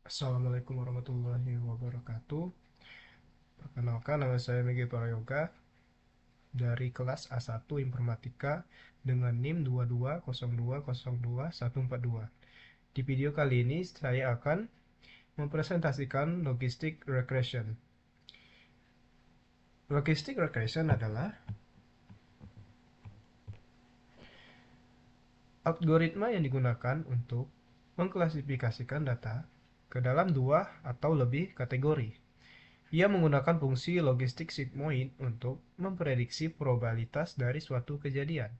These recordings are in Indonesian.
Assalamualaikum warahmatullahi wabarakatuh. Perkenalkan, nama saya Megi Prayoga dari kelas A1 Informatika dengan NIM 2202022142. Di video kali ini saya akan mempresentasikan logistic regression. Logistic regression adalah algoritma yang digunakan untuk mengklasifikasikan data ke dalam dua atau lebih kategori. Ia menggunakan fungsi logistik sigmoid untuk memprediksi probabilitas dari suatu kejadian.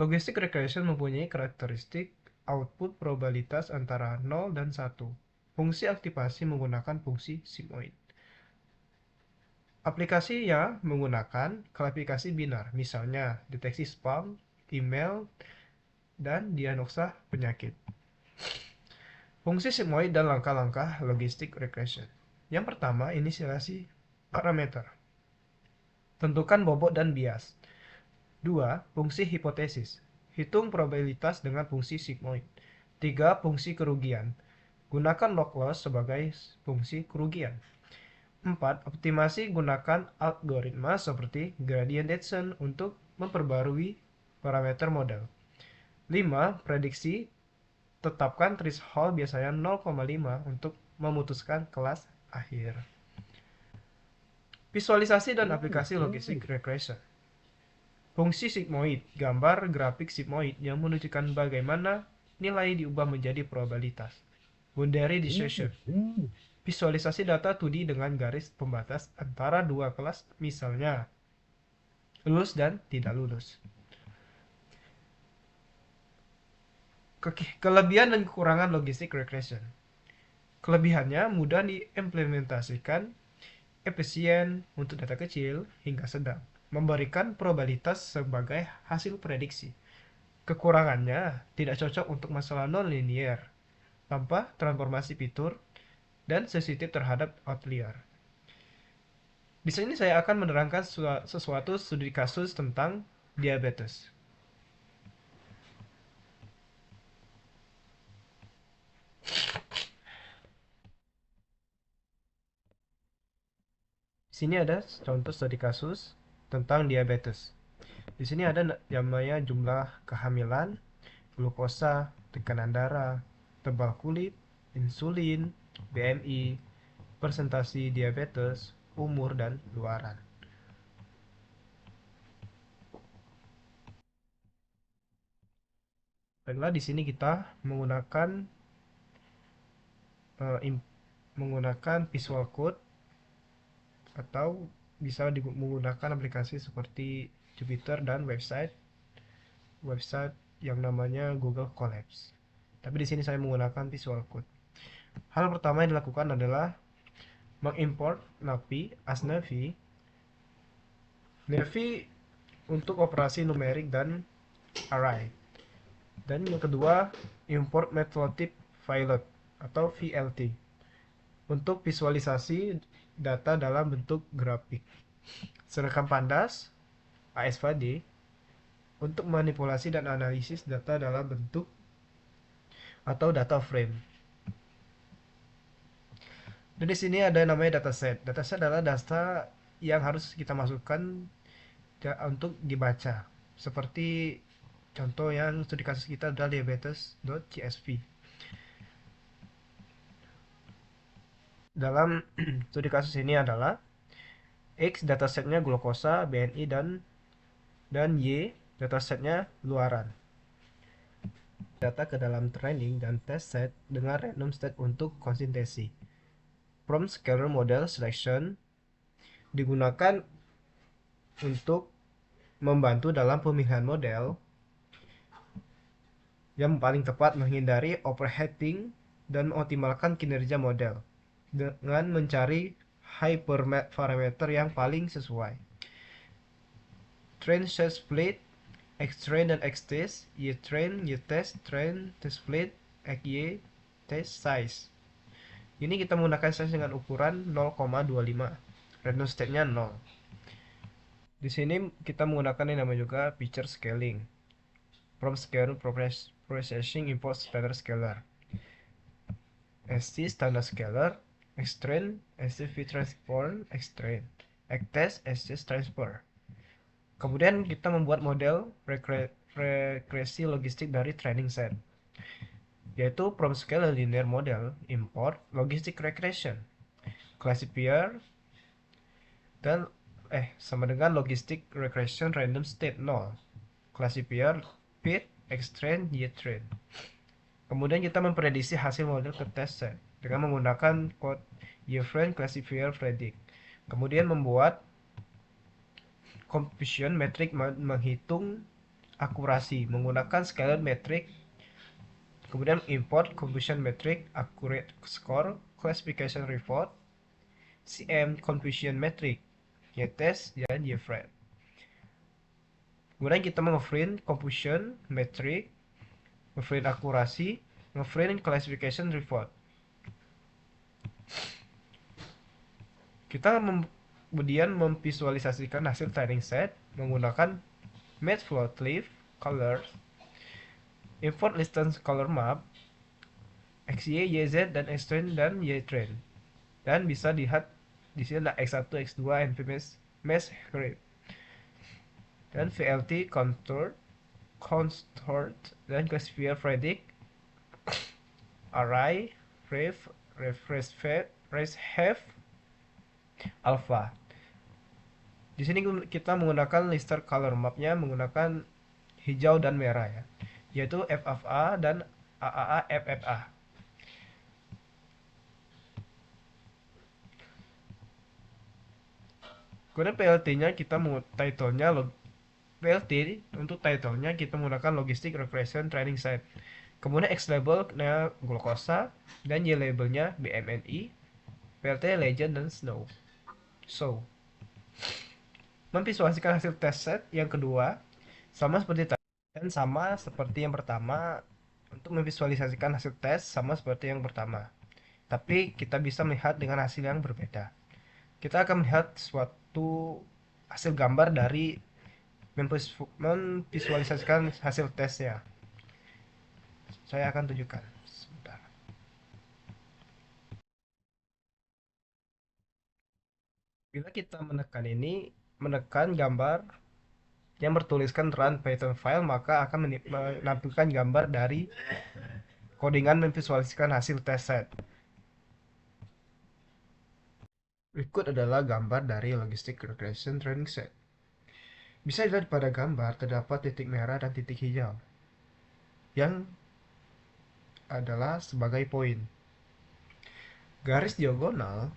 Logistic regression mempunyai karakteristik output probabilitas antara 0 dan 1. Fungsi aktivasi menggunakan fungsi sigmoid. Aplikasinya menggunakan klasifikasi binar, misalnya deteksi spam, email, dan diagnosa penyakit. Fungsi sigmoid dan langkah-langkah logistic regression. Yang pertama, inisialisasi parameter. Tentukan bobot dan bias. 2. Fungsi hipotesis. Hitung probabilitas dengan fungsi sigmoid. 3. Fungsi kerugian. Gunakan log loss sebagai fungsi kerugian. 4. Optimasi. Gunakan algoritma seperti gradient descent untuk memperbarui parameter model. 5. Prediksi. Tetapkan threshold biasanya 0,5 untuk memutuskan kelas akhir. Visualisasi dan aplikasi logistic regression. Fungsi sigmoid, gambar grafik sigmoid yang menunjukkan bagaimana nilai diubah menjadi probabilitas. Boundary decision. Visualisasi data 2D dengan garis pembatas antara dua kelas, misalnya lulus dan tidak lulus. Kelebihan dan kekurangan logistic regression. Kelebihannya mudah diimplementasikan, efisien untuk data kecil hingga sedang, memberikan probabilitas sebagai hasil prediksi. Kekurangannya tidak cocok untuk masalah non-linear, tanpa transformasi fitur, dan sensitif terhadap outlier. Di sini saya akan menerangkan sesuatu studi kasus tentang diabetes. Di sini ada contoh studi kasus tentang diabetes. Di sini ada namanya jumlah kehamilan, glukosa, tekanan darah, tebal kulit, insulin, BMI, persentasi diabetes, umur, dan luaran. Baiklah, di sini kita menggunakan visual code atau bisa menggunakan aplikasi seperti Jupyter dan website yang namanya Google Colabs. Tapi di sini saya menggunakan visual code. Hal pertama yang dilakukan adalah mengimport Navi as Navi untuk operasi numerik dan array. Dan yang kedua, import matplotlib pilot atau VLT untuk visualisasi data dalam bentuk grafik. Sedangkan pandas ASVD untuk manipulasi dan analisis data dalam bentuk atau data frame. Dan di sini ada namanya dataset. Dataset adalah data yang harus kita masukkan untuk dibaca. Seperti contoh yang studi kasus kita adalah diabetes.csv. Dalam studi kasus ini adalah X datasetnya glukosa, BNI, dan Y datasetnya luaran. Data ke dalam training dan test set dengan random state untuk konsistensi. From scalar model selection digunakan untuk membantu dalam pemilihan model yang paling tepat, menghindari overheating dan mengoptimalkan kinerja model dengan mencari hyperparameter yang paling sesuai. Train set split, X-train dan X-test, Y-train, Y-test, train, test split, XY, test size. Ini kita menggunakan size dengan ukuran 0,25. Random state-nya 0. Di sini kita menggunakan yang namanya juga feature scaling. From scalar processing import standard scalar. ST standard scalar, Xtrain, ST v-transform, Xtrain, Xtest, ST transfer. Kemudian kita membuat model regresi logistik dari training set, yaitu from scale linear model, import, logistic regression, classifier, dan sama dengan logistic regression random state 0, classifier, fit, Xtrain, Ytrain. Kemudian kita memprediksi hasil model ke test set dengan menggunakan code Yframe classifier predict. Kemudian membuat completion metric menghitung akurasi menggunakan scalar metric. Kemudian import completion metric accurate score classification report, CM completion metric, Ytest dan Yframe. Kemudian kita nge-print completion metric, nge-print akurasi, nge-print classification report. Kita kemudian memvisualisasikan hasil training set menggunakan matplotlib, colors, import distance color map, XY, YZ, dan Xtrain dan Ytrain. Dan bisa dilihat di sini ada X1, X2, NVMesh mesh grid. Dan VLT contour, constort, dan classifier predict, array, ref, refresh, have, alpha. Di sini kita menggunakan lister color mapnya menggunakan hijau dan merah ya, yaitu FFA dan AAA FFA. Kemudian PLT-nya kita untuk title-nya kita menggunakan logistic regression training set. Kemudian X label-nya glukosa dan Y label-nya BMNI, PLT legend dan snow. So, memvisualisasikan hasil test set yang kedua sama seperti tadi dan sama seperti yang pertama. Untuk memvisualisasikan hasil tes sama seperti yang pertama, tapi kita bisa melihat dengan hasil yang berbeda. Kita akan melihat suatu hasil gambar dari memvisualisasikan hasil tesnya. Saya akan tunjukkan sebentar. Bila kita menekan gambar yang bertuliskan run Python file, maka akan menampilkan gambar dari codingan memvisualisasikan hasil test set. Berikut adalah gambar dari logistic regression training set. Bisa dilihat pada gambar terdapat titik merah dan titik hijau yang adalah sebagai poin. Garis diagonal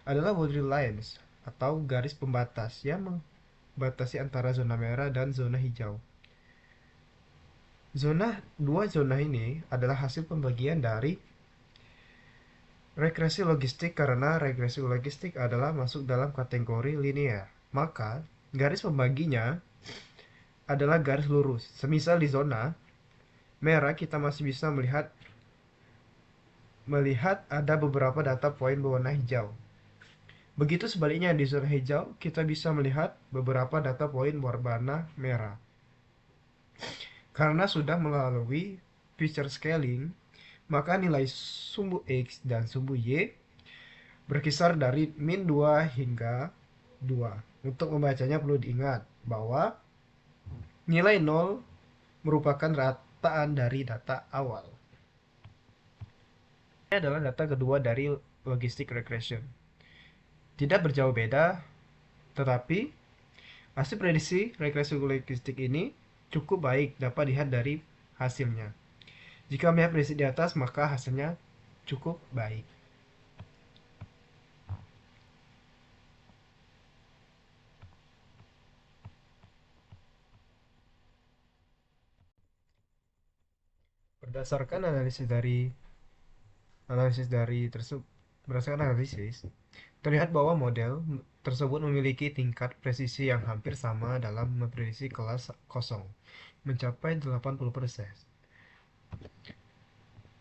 adalah boundary lines atau garis pembatas yang membatasi antara zona merah dan zona hijau. Dua zona ini adalah hasil pembagian dari regresi logistik karena regresi logistik adalah masuk dalam kategori linear. Maka garis pembaginya adalah garis lurus. Semisal di zona merah kita masih bisa melihat ada beberapa data poin berwarna hijau. Begitu sebaliknya di zona hijau kita bisa melihat beberapa data poin berwarna merah. Karena sudah melalui feature scaling, maka nilai sumbu X dan sumbu Y berkisar dari min 2 hingga 2. Untuk membacanya perlu diingat bahwa nilai 0 merupakan rataan dari data awal. Ini adalah data kedua dari logistic regression. Tidak berjauh beda, tetapi hasil prediksi regresi logistik ini cukup baik dapat dilihat dari hasilnya. Jika melihat prediksi di atas, maka hasilnya cukup baik. Berdasarkan analisis terlihat bahwa model tersebut memiliki tingkat presisi yang hampir sama dalam memprediksi kelas kosong, mencapai 80%.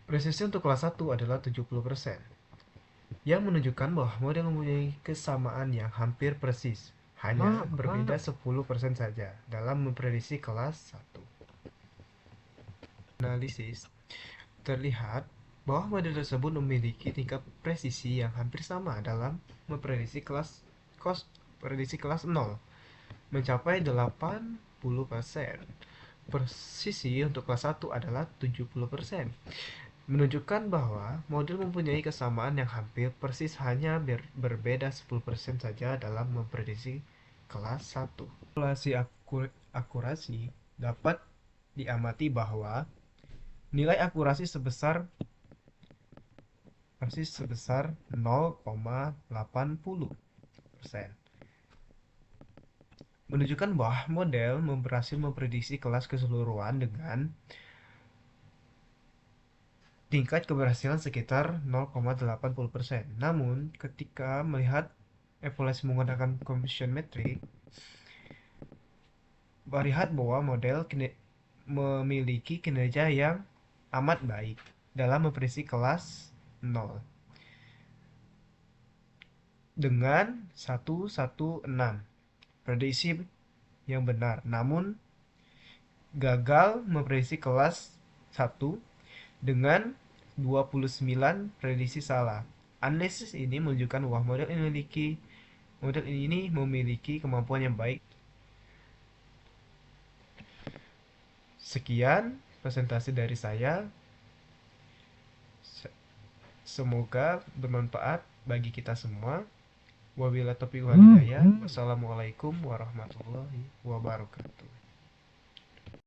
Presisi untuk kelas 1 adalah 70%, yang menunjukkan bahwa model mempunyai kesamaan yang hampir persis, hanya berbeda 10% saja dalam memprediksi kelas 1. Analisis Terlihat bahwa model tersebut memiliki tingkat presisi yang hampir sama dalam memprediksi kelas 0 mencapai 80%. Presisi untuk kelas 1 adalah 70%, menunjukkan bahwa model mempunyai kesamaan yang hampir persis, hanya berbeda 10% saja dalam memprediksi kelas 1. Kalkulasi akurasi dapat diamati bahwa nilai akurasi sebesar 0,80%, menunjukkan bahwa model berhasil memprediksi kelas keseluruhan dengan tingkat keberhasilan sekitar 0,80%. Namun, ketika melihat evaluasi menggunakan Completion Metric, terlihat bahwa model memiliki kinerja yang amat baik dalam memprediksi kelas 0 dengan 116 prediksi yang benar, namun gagal memprediksi kelas 1 dengan 29 prediksi salah. Analisis ini menunjukkan bahwa model ini memiliki kemampuan yang baik. Sekian presentasi dari saya. Semoga bermanfaat bagi kita semua. Wabillahi taufiq wal hidayah. Wassalamualaikum warahmatullahi wabarakatuh.